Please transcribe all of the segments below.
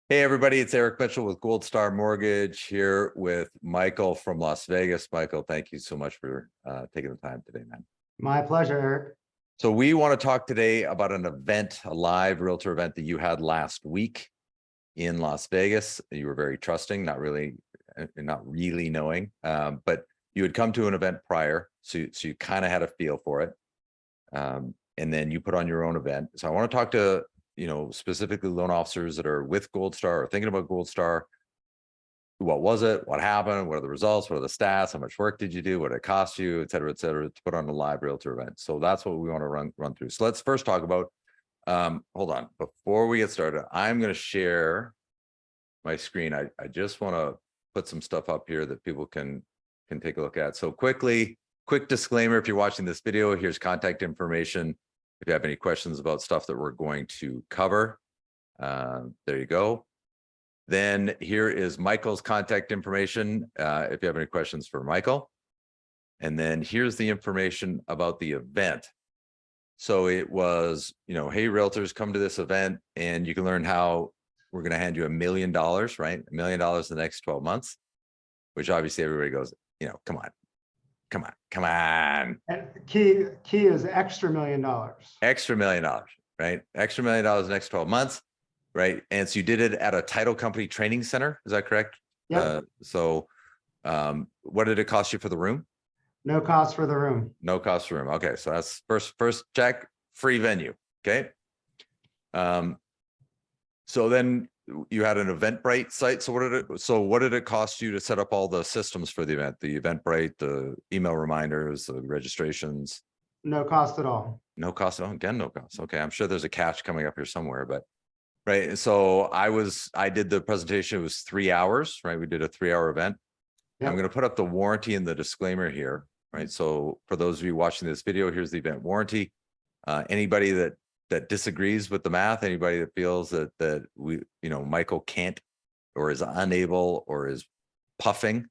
Hey everybody, it's Eric Mitchell with Gold Star Mortgage here with Michael from Las Vegas. Michael, thank you so much for taking the time today, man. My pleasure, Eric. So we want to talk today about an event, a live realtor event that you had last week in Las Vegas. You were very trusting, not really knowing, but you had come to an event prior, so you kind of had a feel for it, and then you put on your own event. So I want to talk to specifically loan officers that are with Gold Star or thinking about Gold Star. What was it? What happened? What are the results? What are the stats? How much work did you do? What did it cost you, et cetera, to put on a live realtor event? So that's what we want to run through. So let's first talk about, hold on, before we get started, I'm going to share my screen. I just want to put some stuff up here that people can take a look at. So quick disclaimer, if you're watching this video, here's contact information. If you have any questions about stuff that we're going to cover, there you go. Then here is Michael's contact information, if you have any questions for Michael. And then here's the information about the event. So it was, hey, realtors, come to this event and you can learn how we're going to hand you $1 million, right? $1 million in the next 12 months, which obviously everybody goes, come on. And key is extra $1 million. Extra $1 million, right? Extra $1 million in the next 12 months, right? And so you did it at a title company training center. Is that correct? Yep. What did it cost you for the room? No cost for the room. No cost for room. Okay, so that's first check, free venue. Okay. So then you had an Eventbrite site. So what did it cost you to set up all the systems for the event? The Eventbrite, the email reminders, the registrations? No cost at all. No cost at all. Again, no cost. Okay, I'm sure there's a catch coming up here somewhere, but right. So I did the presentation. It was 3 hours, right? We did a 3-hour event. Yep. I'm going to put up the warranty and the disclaimer here, right? So for those of you watching this video, here's the event warranty. Anybody that disagrees with the math, anybody that feels that Michael can't or is unable or is puffing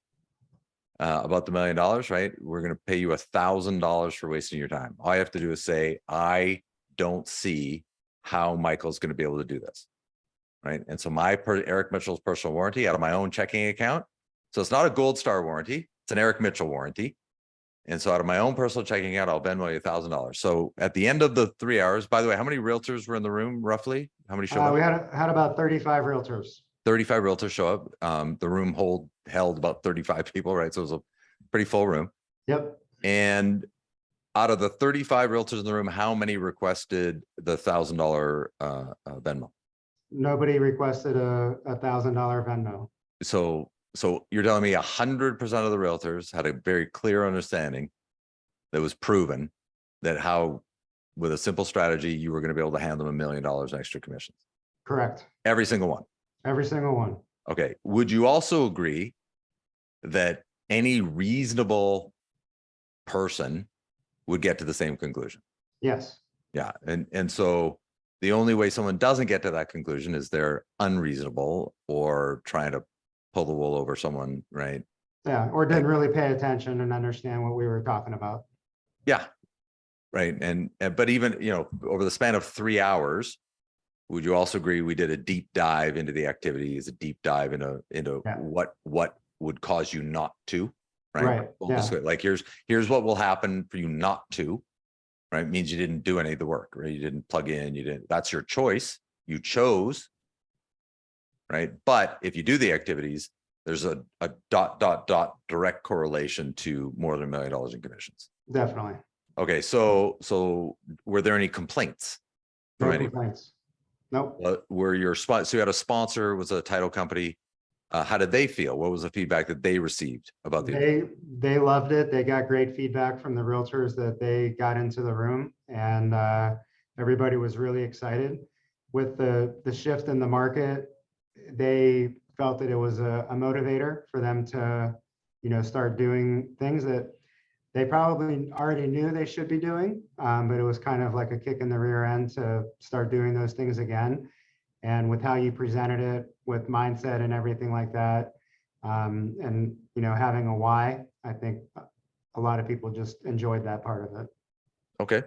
about the $1 million, right? We're going to pay you $1,000 for wasting your time. All I have to do is say, I don't see how Michael's going to be able to do this, right? And so Eric Mitchell's personal warranty out of my own checking account. So it's not a Gold Star warranty. It's an Eric Mitchell warranty. And so out of my own personal checking account, I'll Venmo you $1,000. So at the end of the 3 hours, by the way, how many realtors were in the room roughly? How many showed up? We had about 35 realtors. 35 realtors show up. The room held about 35 people, right? So it was a pretty full room. Yep. And out of the 35 realtors in the room, how many requested the $1,000 Venmo? Nobody requested a $1,000 Venmo. So you're telling me 100% of the realtors had a very clear understanding that was proven that how, with a simple strategy, you were going to be able to hand them $1 million in extra commissions. Correct. Every single one. Every single one. Okay. Would you also agree that any reasonable person would get to the same conclusion? Yes. Yeah. And so the only way someone doesn't get to that conclusion is they're unreasonable or trying to pull the wool over someone, right? Yeah, or didn't really pay attention and understand what we were talking about. Yeah, right. But even over the span of 3 hours, would you also agree we did a deep dive into the activities, a deep dive into what would cause you not to, right? Yeah. Like here's what will happen for you not to, right? It means you didn't do any of the work, right? You didn't plug in, that's your choice. You chose. Right. But if you do the activities, there's a ... direct correlation to more than $1 million in commissions. Definitely. Okay. So were there any complaints from No any complaints? Nope. Were your so you had a sponsor, was a title company. How did they feel? What was the feedback that they received about they loved it. They got great feedback from the realtors that they got into the room, and everybody was really excited with the shift in the market. They felt that it was a motivator for them to, start doing things that they probably already knew they should be doing, but it was kind of like a kick in the rear end to start doing those things again. And with how you presented it, with mindset and everything like that, and having a why, I think a lot of people just enjoyed that part of it. Okay,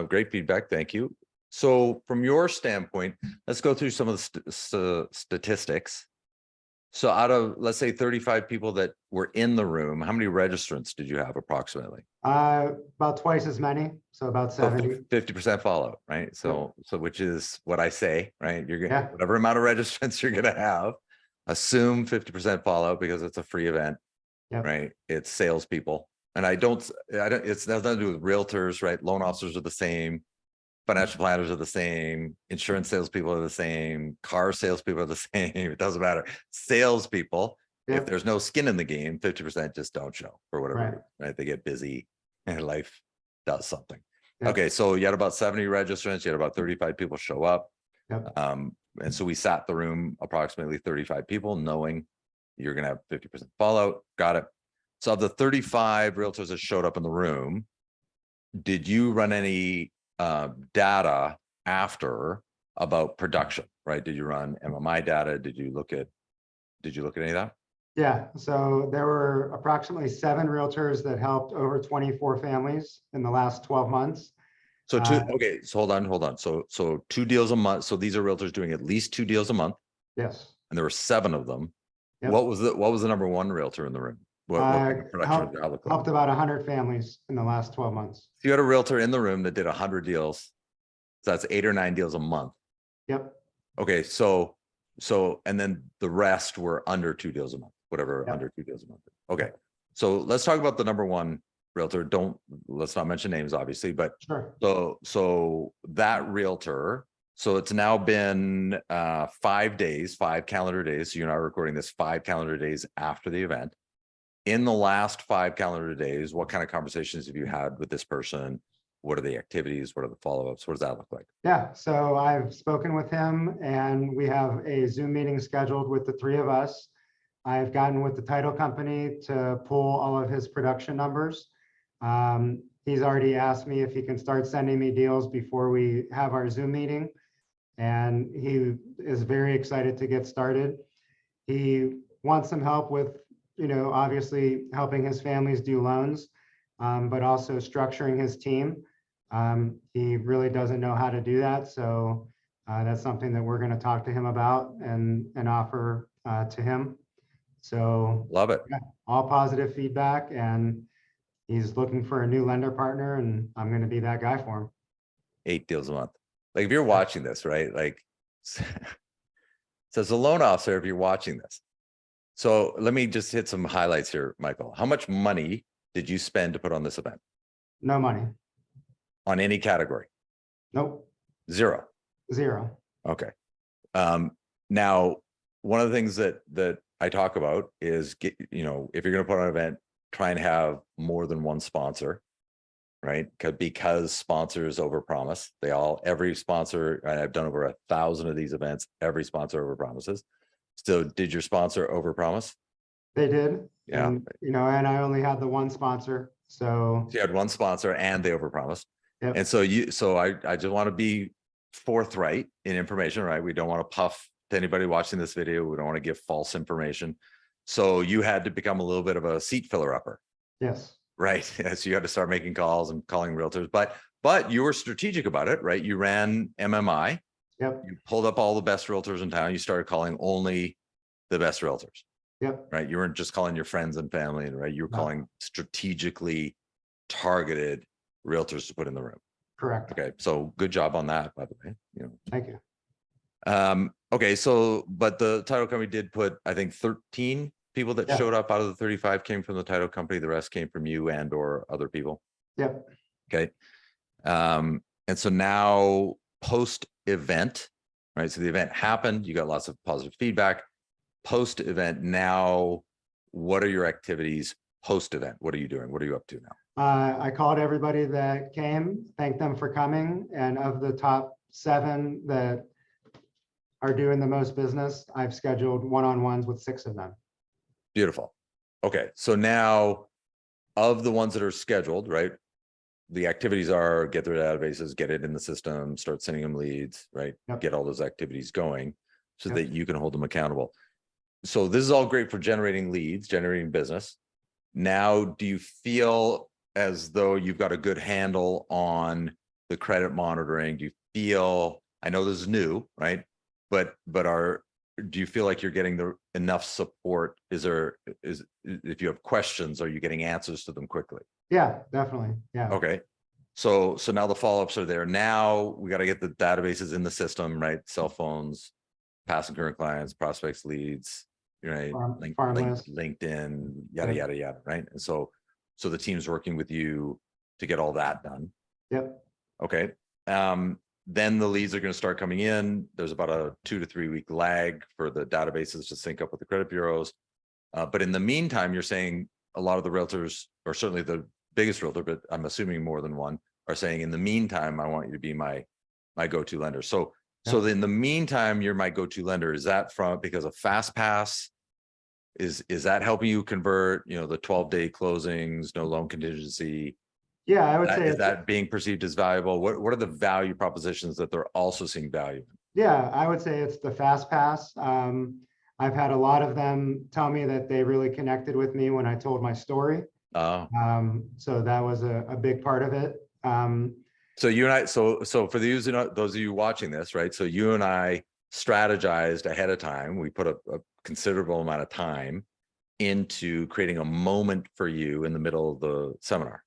great feedback. Thank you. So from your standpoint, let's go through some of the statistics. So out of, let's say 35 people that were in the room, how many registrants did you have approximately? About twice as many, so about So 70. 50% fallout, right? Yep. So which is what I say, right? You're gonna, Yeah, whatever amount of registrants you're gonna have, assume 50% fallout because it's a free event, yep, right? It's salespeople. And I don't, it's nothing to do with realtors, right? Loan officers are the same. Financial planners are the same. Insurance salespeople are the same. Car salespeople are the same. It doesn't matter. Salespeople, if yep, there's no skin in the game, 50% just don't show for whatever right, reason, right? They get busy and life does something. yep, Okay, so you had about 70 registrants, you had about 35 people show up. yep, And so we sat the room approximately 35 people, knowing you're gonna have 50% fallout. Got it. So of the 35 realtors that showed up in the room, did you run any data after about production, right? Did you run MMI data? Did you look at any of that? yeah. So there were approximately 7 realtors that helped over 24 families in the last 12 months. So Uh, okay, so hold on. So 2 deals a month. So these are realtors doing at least 2 deals a month, yes, and there were 7 of them. yep. What was the number one realtor in the room? What kind of production did that look like? Helped about 100 families in the last 12 months. If you had a realtor in the room that did 100 deals, so that's 8 or 9 deals a month. Yep, Okay, and then the rest were under 2 deals a month, whatever yep, under 2 deals a month. Okay, so let's talk about the number one realtor. Let's not mention names, obviously, but sure. so that realtor. So it's now been 5 days, 5 calendar days. So you're not recording this 5 calendar days after the event. In the last 5 calendar days, what kind of conversations have you had with this person? What are the activities? What are the follow-ups? What does that look like? Yeah, so I've spoken with him and we have a Zoom meeting scheduled with the 3 of us. I've gotten with the title company to pull all of his production numbers. He's already asked me if he can start sending me deals before we have our Zoom meeting. And he is very excited to get started. He wants some help with, obviously helping his families do loans, but also structuring his team. He really doesn't know how to do that. So that's something that we're going to talk to him about and offer to him. So Love it. yeah, all positive feedback, and he's looking for a new lender partner, and I'm going to be that guy for him. 8 deals a month. Like if you're watching this, right? Like, so as a loan officer, if you're watching this, so let me just hit some highlights here, Michael. How much money did you spend to put on this event No money. on any category? Nope. 0. 0. Okay. Now, one of the things that I talk about is if you're going to put on an event, try and have more than one sponsor, right? Because sponsors overpromise. Every sponsor, and I've done over 1,000 of these events, every sponsor overpromises. So did your sponsor overpromise? They did. Yeah. And I only had the one sponsor. So, So you had one sponsor and they overpromised. yep, And so I just want to be forthright in information, right? We don't want to puff to anybody watching this video. We don't want to give false information. So you had to become a little bit of a seat filler upper, yes, right? So you had to start making calls and calling realtors, but you were strategic about it, right? You ran MMI, yep, you pulled up all the best realtors in town. You started calling only the best realtors, yep, right? You weren't just calling your friends and family, right? You were no, calling strategically targeted realtors to put in the room. correct. Okay, so good job on that, by the way. Thank you. Okay, so but the title company did put, I think, 13 people that Yeah, showed up out of the 35 came from the title company. The rest came from you and or other people. yep. Okay. And so now post event, right? So the event happened, you got lots of positive feedback. Post event, now what are your activities post event? What are you doing? What are you up to now? I called everybody that came, thanked them for coming. And of the top 7 that are doing the most business, I've scheduled one-on-ones with 6 of them. Beautiful. Okay, so now of the ones that are scheduled, right? The activities are get their databases, get it in the system, start sending them leads, right? Yep. Get all those activities going so Yep. that you can hold them accountable. So this is all great for generating leads, generating business. Now, do you feel as though you've got a good handle on the credit monitoring? Do you feel, I know this is new, right? But do you feel like you're getting the enough support? If you have questions, are you getting answers to them quickly? Yeah, definitely. Yeah. Okay. So now the follow-ups are there. Now we got to get the databases in the system, right? Cell phones, past and current clients, prospects, leads, right? Farm list. LinkedIn, yada, Yep. yada, yada, right? And so the team's working with you to get all that done. Yep. Okay. Then the leads are going to start coming in. There's about a 2 to 3 week lag for the databases to sync up with the credit bureaus. But in the meantime, you're saying a lot of the realtors, or certainly the biggest realtor, but I'm assuming more than one, are saying, in the meantime, I want you to be my go-to lender. So Yep. in the meantime, you're my go-to lender. Is that because of FastPass? Is that helping you convert, the 12-day closings, no loan contingency? Yeah, I would say Is it's, that being perceived as valuable? What are the value propositions that they're also seeing value in? yeah, I would say it's the fast pass. I've had a lot of them tell me that they really connected with me when I told my story. Oh, So that was a big part of it. so you and I, so for those of you watching this, right? So you and I strategized ahead of time. We put a considerable amount of time into creating a moment for you in the middle of the seminar,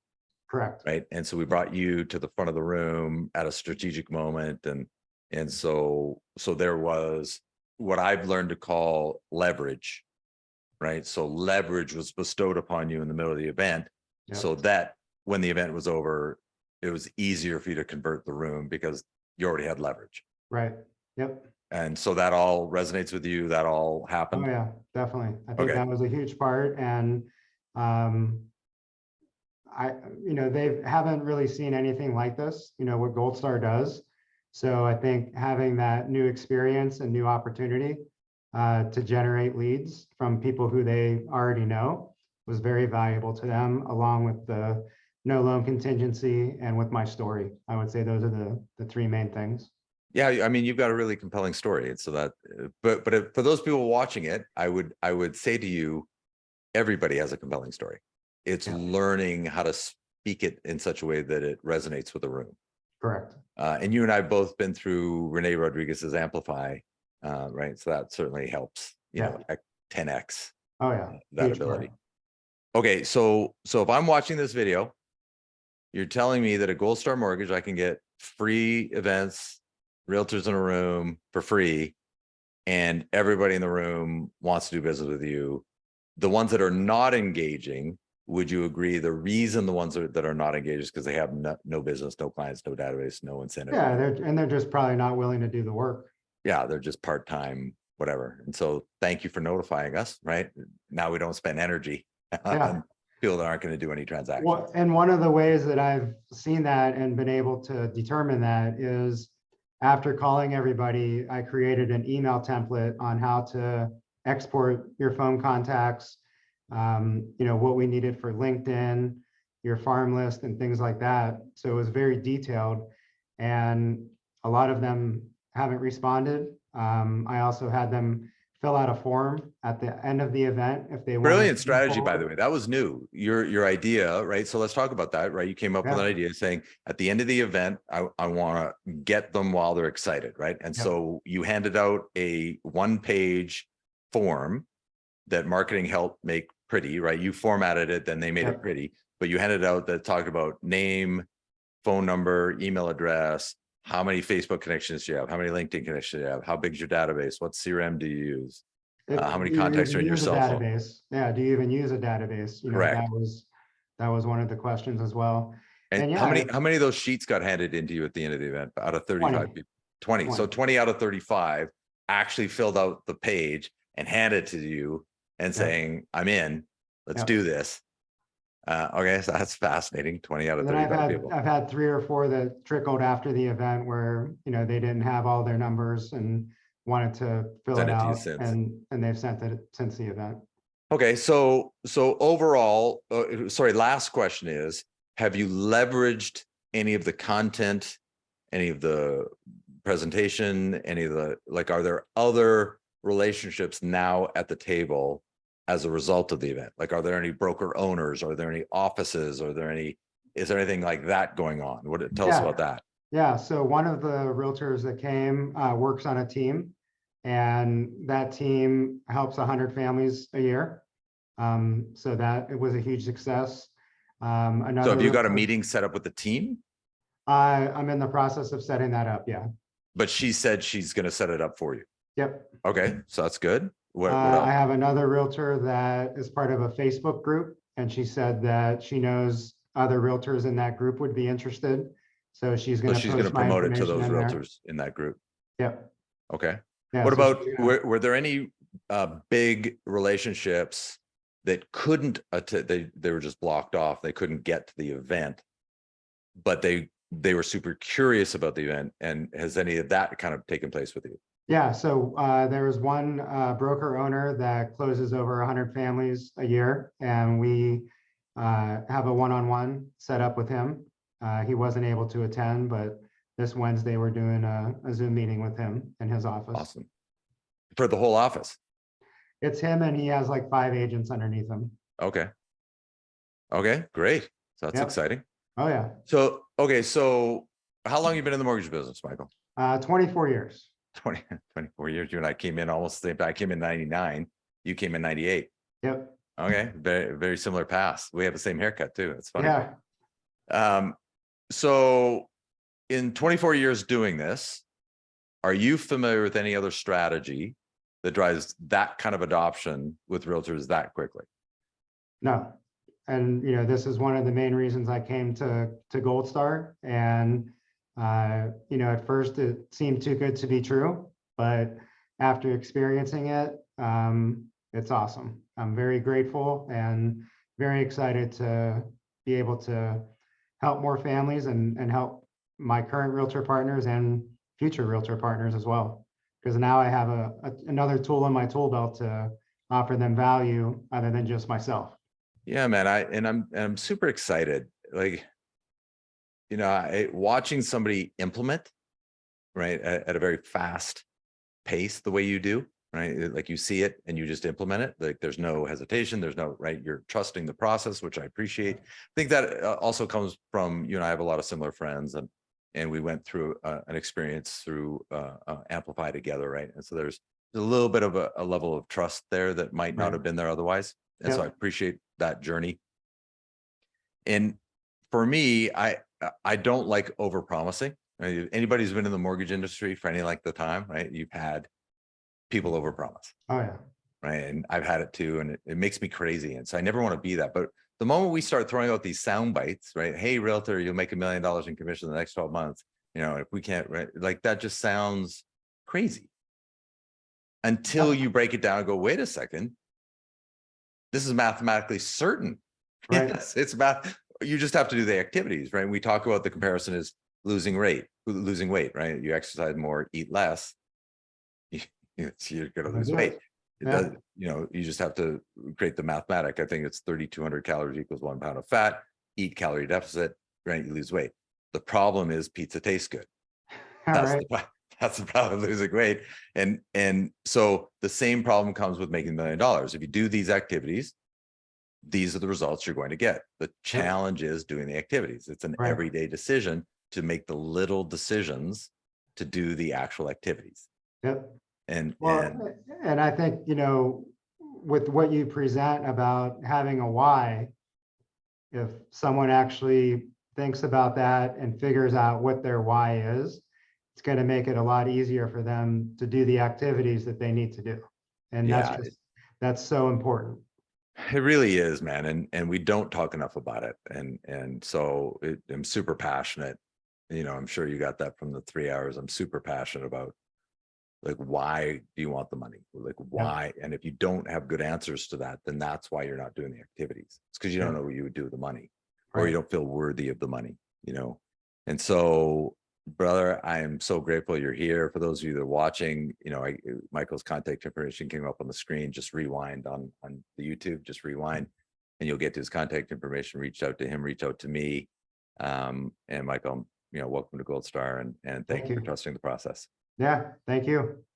Correct. right? And so we brought you to the front of the room at a strategic moment, and so there was what I've learned to call leverage, right? So leverage was bestowed upon you in the middle of the event, Yep. so that when the event was over, it was easier for you to convert the room because you already had leverage. Right. Yep. And so that all resonates with you. That all Oh happened. yeah, definitely. I think Okay. that was a huge part. And um, I, they haven't really seen anything like this, what Gold Star does. So I think having that new experience and new opportunity to generate leads from people who they already know was very valuable to them, along with the no loan contingency and with my story. I would say those are the three main things. Yeah, I mean, you've got a really compelling story. And so that, but for those people watching it, I would say to you, everybody has a compelling story. It's Yeah, learning how to speak it in such a way that it resonates with the room. correct. And you and I have both been through Renee Rodriguez's Amplify, right? So that certainly helps, Yeah. 10x Oh yeah, that huge part. ability. Okay, so if I'm watching this video, you're telling me that a Gold Star Mortgage, I can get free events, realtors in a room for free, and everybody in the room wants to do business with you. The ones that are not engaging, would you agree the reason the ones that are not engaged is because they have no business, no clients, no database, no incentive? Yeah, they're just probably not willing to do the work. Yeah, they're just part-time, whatever. And so thank you for notifying us, right? Now we don't spend energy Yeah. on people that aren't going to do any transactions. Well, and one of the ways that I've seen that and been able to determine that is after calling everybody, I created an email template on how to export your phone contacts, what we needed for LinkedIn, your farm list and things like that. So it was very detailed and a lot of them haven't responded. I also had them fill out a form at the end of the event if they wanted Brilliant to move strategy, by the forward. way. That was new. Your idea, right? So let's talk about that, right? You came up with Yeah. an idea saying at the end of the event, I want to get them while they're excited, right? And Yep. so you handed out a 1-page form that marketing helped make pretty, right? You formatted it, then they made it Yep. pretty, but you handed out that talked about name, phone number, email address, how many Facebook connections do you have, how many LinkedIn connections do you have, how big's your database, what CRM do you use, how many Do you contacts are even in your use a cell phone? database? Yeah, do you even use a database? Correct. That was one of the questions as well. And And how yeah, many of those sheets got handed into you at the end of the event out of 35 20, people? 20. So 20. 20 out of 35 actually filled out the page and handed to you and Yep. saying, I'm in, let's Yep. do this. Okay, so that's fascinating. 20 out of And then 35 people. I've had 3 or 4 that trickled after the event where, they didn't have all their numbers and wanted to fill Send it it to you out since. and they've sent it since the event. Okay, so overall, sorry, last question is, have you leveraged any of the content, any of the presentation, any of the, like, are there other relationships now at the table as a result of the event? Like, are there any broker owners? Are there any offices? Is there anything like that going on? Tell us Yeah. about that. Yeah, so one of the realtors that came works on a team, and that team helps 100 families a year. So that it was a huge success. So Another have you got a realtor, meeting set up with the team? I'm in the process of setting that up. Yeah. But she said she's going to set it up for you. Yep. Okay, so that's good. What I else? have another realtor that is part of a Facebook group, and she said that she knows other realtors in that group would be interested. So she's So going to she's going to post my promote it to information those in there. realtors in that group. Yep. Okay. Yeah. What So she's about, gonna, were there any big relationships that couldn't, they were just blocked off. They couldn't get to the event, but they were super curious about the event. And has any of that kind of taken place with you? yeah. So there was one broker owner that closes over 100 families a year, and we have a one-on-one set up with him. He wasn't able to attend, but this Wednesday we're doing a Zoom meeting with him in his office. Awesome. For the whole office. It's him, and he has like 5 agents underneath him. Okay. Okay, great. So that's Yep. exciting. Oh yeah. So, okay, so how long you been in the mortgage business, Michael? 24 years. 24 years. You and I came in almost the same time. I came in 99. You came in 98. Yep. Okay, very similar paths. We have the same haircut too. It's funny. Yeah. Um, so in 24 years doing this, are you familiar with any other strategy that drives that kind of adoption with realtors that quickly? No. And this is one of the main reasons I came to Gold Star. And at first it seemed too good to be true, but after experiencing it, it's awesome. I'm very grateful and very excited to be able to help more families and help my current realtor partners and future realtor partners as well. Because now I have another tool in my tool belt to offer them value other than just myself. Yeah, man. I'm super excited. Like, watching somebody implement, right, at a very fast pace the way you do, right? Like you see it and you just implement it. Like there's no hesitation. There's no, right. You're trusting the process, which I appreciate. I think that also comes from, you and I have a lot of similar friends, and we went through an experience through Amplify together, right? And so there's a little bit of a level of trust there that might not Right. have been there otherwise. And so I Yep. appreciate that journey. And for me, I don't like over promising. Right? Anybody who's been in the mortgage industry for any length of time, right? You've had people overpromise, Oh yeah. right? And I've had it too, and it makes me crazy. And so I never want to be that. But the moment we start throwing out these sound bites, right? Hey, realtor, you'll make $1 million in commission in the next 12 months. If we can't, right? Like that just sounds crazy until Yep. you break it down and go, wait a second, this is mathematically certain. Right. Yes, it's math. You just have to do the activities, right? We talk about the comparison is losing weight, right? You exercise more, eat less. You're going to lose weight. It Yeah. does, you just have to create the mathematic. I think it's 3,200 calories equals 1 pound of fat, eat calorie deficit, right? You lose weight. The problem is pizza tastes good. All That's right. the that's the problem, losing weight. And so the same problem comes with making $1 million. If you do these activities, these are the results you're going to get. The Yep. challenge is doing the activities. It's an Right. everyday decision to make the little decisions to do the actual activities. Yep. And Well, and I think, with what you present about having a why, if someone actually thinks about that and figures out what their why is, it's going to make it a lot easier for them to do the activities that they need to do. And yeah, that's so important. it really is, man. And we don't talk enough about it. And so I'm super passionate. I'm sure you got that from the 3 hours. I'm super passionate about, like, why do you want the money? Like, Yep. why? And if you don't have good answers to that, then that's why you're not doing the activities. It's because you don't Yep. know what you would do with the money, or you Right. don't feel worthy of the money. And so, brother, I am so grateful you're here. For those of you that are watching, Michael's contact information came up on the screen. Just rewind on the YouTube, just rewind, and you'll get to his contact information. Reach out to him, reach out to me. And Michael, welcome to Gold Star, and thank Thank you for you. trusting the process. Yeah. Thank you.